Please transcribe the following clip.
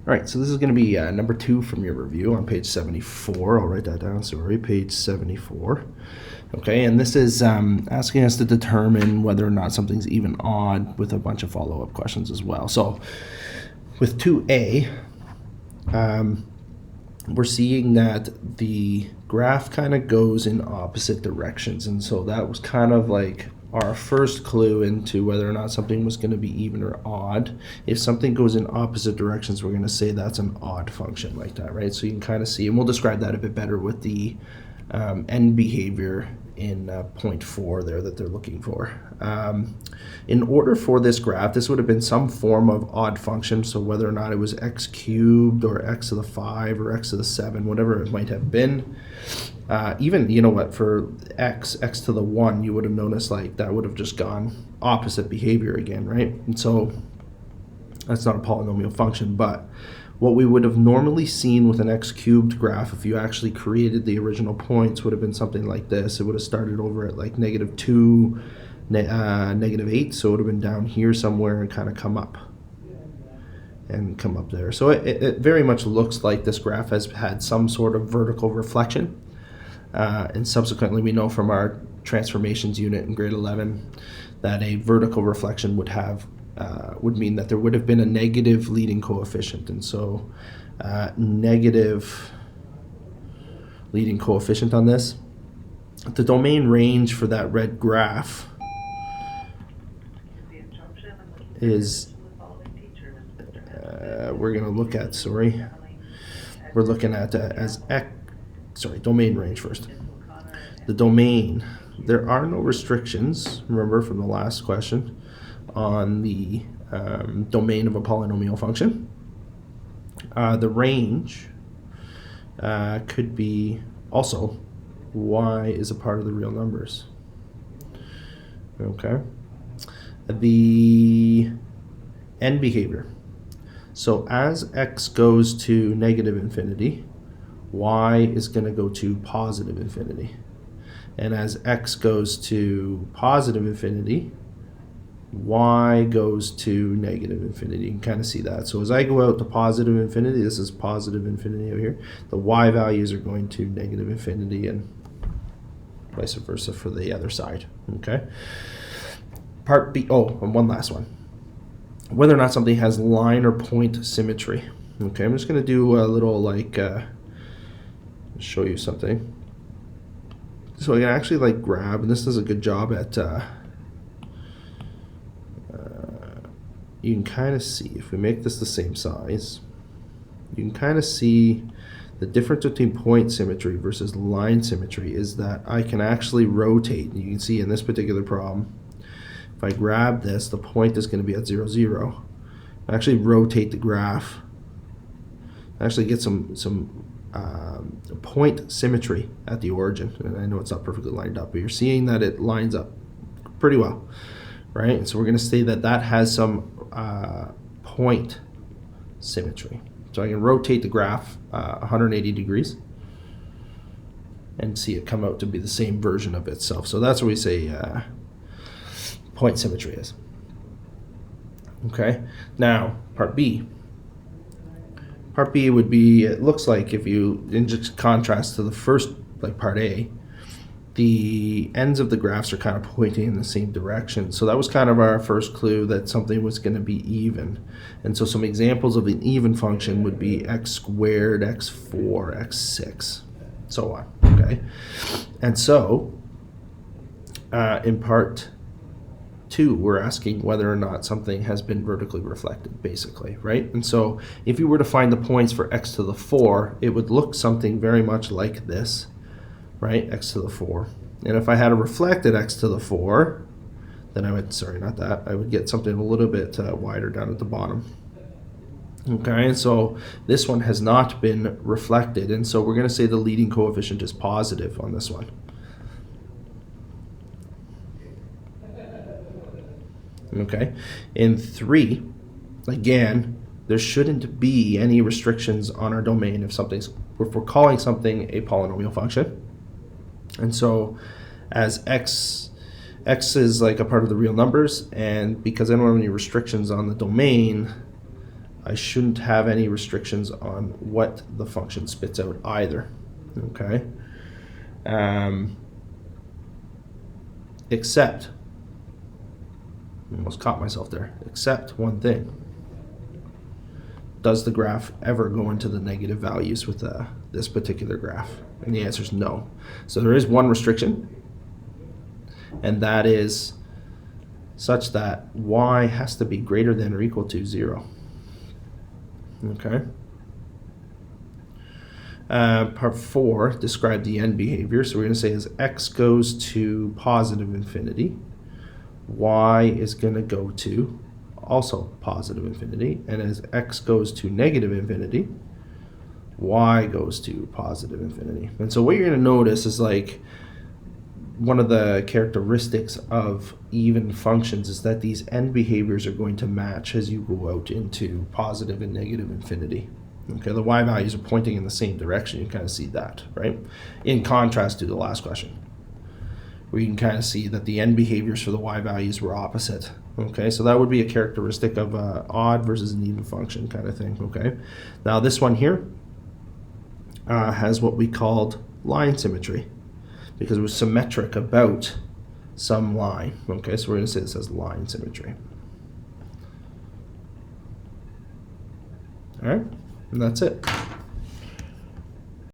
All right, so this is going to be number 2 from your review on page 74. I'll write that down, sorry, page 74. Okay, and this is asking us to determine whether or not something's even odd with a bunch of follow-up questions as well. So with 2A, we're seeing that the graph kind of goes in opposite directions, and so that was kind of like our first clue into whether or not something was going to be even or odd. If something goes in opposite directions, we're going to say that's an odd function like that, right? So you can kind of see, and we'll describe that a bit better with the end behavior in point 4 there that they're looking for. In order for this graph, this would have been some form of odd function, so whether or not it was x cubed or x to the 5 or x to the 7, whatever it might have been. Even, you know what, for x to the 1, you would have noticed like that would have just gone opposite behavior again, right? And so that's not a polynomial function, but what we would have normally seen with an x cubed graph, if you actually created the original points, would have been something like this. It would have started over at like -2, -8, so it would have been down here somewhere and kind of come up there. So it very much looks like this graph has had some sort of vertical reflection. And subsequently, we know from our transformations unit in grade 11 that a vertical reflection would mean that there would have been a negative leading coefficient. And so negative leading coefficient on this. The domain range for that red graph is, we're going to look at, we're looking at as x, domain range first. The domain, there are no restrictions, remember from the last question, on the domain of a polynomial function. The range could be also y is a part of the real numbers. Okay. The end behavior. So as x goes to -infinity, y is going to go to +infinity. And as x goes to +infinity, y goes to -infinity. You can kind of see that. So as I go out to +infinity, this is +infinity over here, the y values are going to -infinity and vice versa for the other side. Okay. Part B, and one last one. Whether or not something has line or point symmetry. Okay, I'm just going to do a little like, show you something. So I can actually like grab, and this does a good job at, you can kind of see, if we make this the same size, you can kind of see the difference between point symmetry versus line symmetry is that I can actually rotate. You can see in this particular problem, if I grab this, the point is going to be at 0, 0. I actually rotate the graph, actually get some point symmetry at the origin. And I know it's not perfectly lined up, but you're seeing that it lines up pretty well, right? And so we're going to say that that has some point symmetry. So I can rotate the graph 180 degrees and see it come out to be the same version of itself. So that's what we say point symmetry is. Okay, now part B. Part B would be, it looks like if you, in just contrast to the first, like part A, the ends of the graphs are kind of pointing in the same direction. So that was kind of our first clue that something was going to be even. And so some examples of an even function would be x squared, x4, x6, so on. Okay, and so in part 2, we're asking whether or not something has been vertically reflected, basically, right? And so if you were to find the points for x to the 4, it would look something very much like this, right? X to the 4. And if I had a reflected x to the 4, then I would, I would get something a little bit wider down at the bottom. Okay, and so this one has not been reflected, and so we're going to say the leading coefficient is positive on this one. Okay, in 3, again, there shouldn't be any restrictions on our domain if we're calling something a polynomial function. And so as x is like a part of the real numbers, and because I don't have any restrictions on the domain, I shouldn't have any restrictions on what the function spits out either, okay? Except, almost caught myself there, except one thing. Does the graph ever go into the negative values with this particular graph? And the answer is no. So there is one restriction, and that is such that y has to be greater than or equal to 0. Okay. Part 4, describe the end behavior. So we're going to say as x goes to positive infinity, y is going to go to also positive infinity, and as x goes to negative infinity, y goes to positive infinity. And so what you're going to notice is, like, one of the characteristics of even functions is that these end behaviors are going to match as you go out into positive and negative infinity. Okay, the y values are pointing in the same direction. You kind of see that, right? In contrast to the last question, where you can kind of see that the end behaviors for the y values were opposite. Okay, so that would be a characteristic of an odd versus an even function kind of thing. Okay, now this one here has what we called line symmetry, because it was symmetric about some line. Okay, so we're going to say this as line symmetry. All right, and that's it.